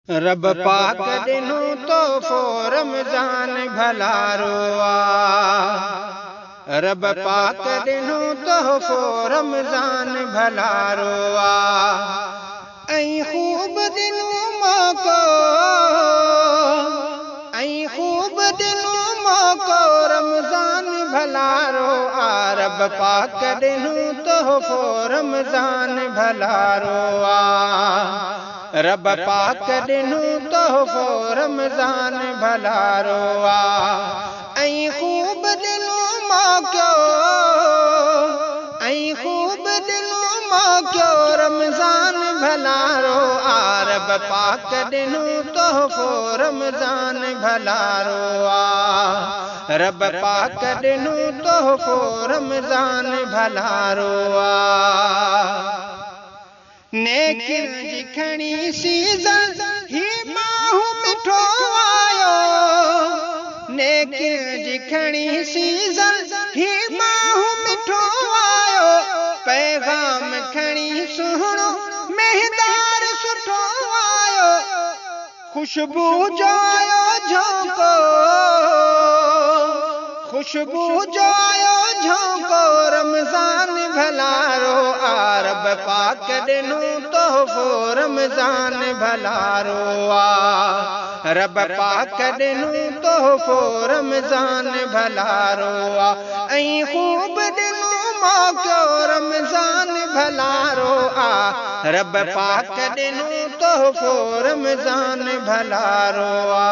रब पाक दिनू तोहफो रमजान भलारो आ। रब पाक दिनू तोहफो रमजान भलारो आ। ऐं खूब दिनू मौको रमजान भलारो आ। रब पाक दिनू तोहफो रमजान भलारो आ। रब पाक दिनू तोहफो रमजान भलारो आ। ऐं खूब दिनू मौको रमजान भलारो आ। रब पाक दिनू तोहफो रमजान भलारो आ। रब पाक दिनू तोहफो रमजान भलारो आ। नेकिन जी खणी सीज़न ही माहू मिठो आयो। नेकिन जी खणी सीज़न ही माहू मिठो आयो। पैगाम खणी सुहिणो मेहदार सुठो आयो। खुशबू जो आयो झोंको, खुशबू जो आयो झोंको रमजान भलारो आ। रब पाक दिनू तोहफो रमजान भलारो आ। रब पाक दिनू तोहफो रमजान भलारो आ। ऐं खूब दिनू मौको रमजान भलारो आ। रब पाक दिनू तोहफो रमजान भलारो आ।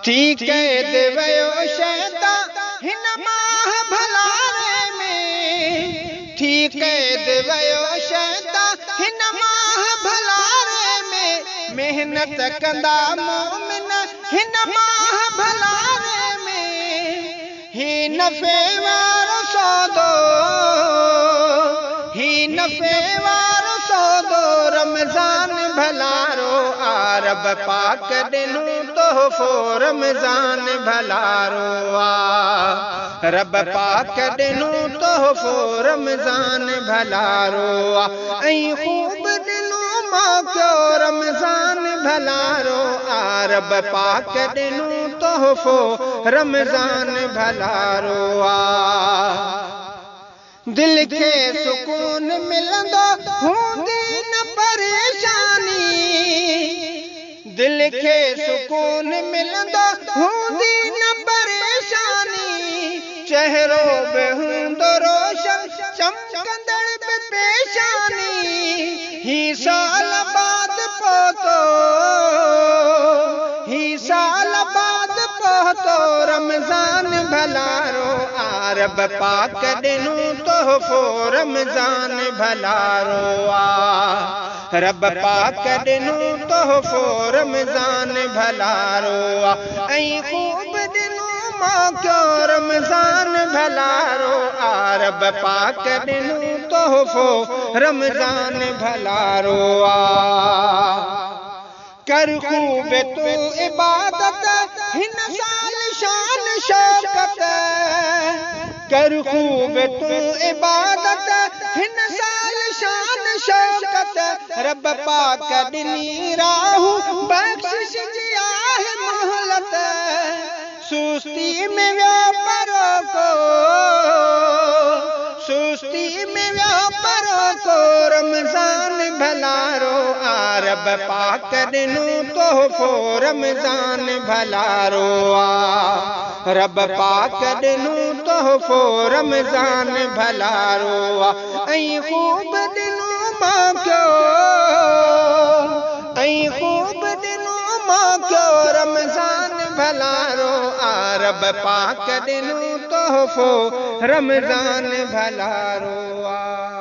थी कैद वयो शैतान हिन माह भलारे में। थी कैद वयो शैतान हिन माह भलारे में। मेहनत कंदा मोमिन हिन माह भलारे में। ही नफ़े वारो सौदो, ही नफ़े वारो सौदो रमजान भलारो आ। रब पाक दिनू तोहफो रमजान भलारो आ। रब पाक दिनू तोहफो रमजान भलारो आ। ऐं खूब दिनू मौको रमजान भलारो आ। रब पाक दिनू तोहफो रमजान भलारो आ। दिल के सुकून मिलंदो हूंदी न परेशानी। दिल के सुकून मिलंदो हूंदी न परेशानी। चेहरो बि हूंदो रोशन चमकंदड़ बि पेशानी। ही साल बाद पहुतो, ही साल बाद पहुतो रमजान भलारो आ। रब पाक दिनू तोहफो रमजान भलारो आ। रब पाक दिनू तोहफो रमजान भलारो आ। ऐं खूब दिनू मौको रमजान भलारो आ। रब पाक दिनू तोहफो रमजान भलारो आ। कर खूब तू इबादत हिन साल शान शौकत। कर खूब तू इबादत हिन साल शान शौकत। रब पाक दिनी राहू बख्शिश जी आहे मोहलत। सुस्ती में व्यापारो को, सुस्ती में व्यापारो को रमजान भलारो आ। रब पाक दिनू तोहफो रमजान भलारो आ। रब पाक दिनू तोहफो रमजान भलारो आ। ऐं खूब दिनू मौको, ऐं खूब दिनू मौको रमजान भलारो आ। रब पाक दिनू तोहफो रमजान भलारो आ।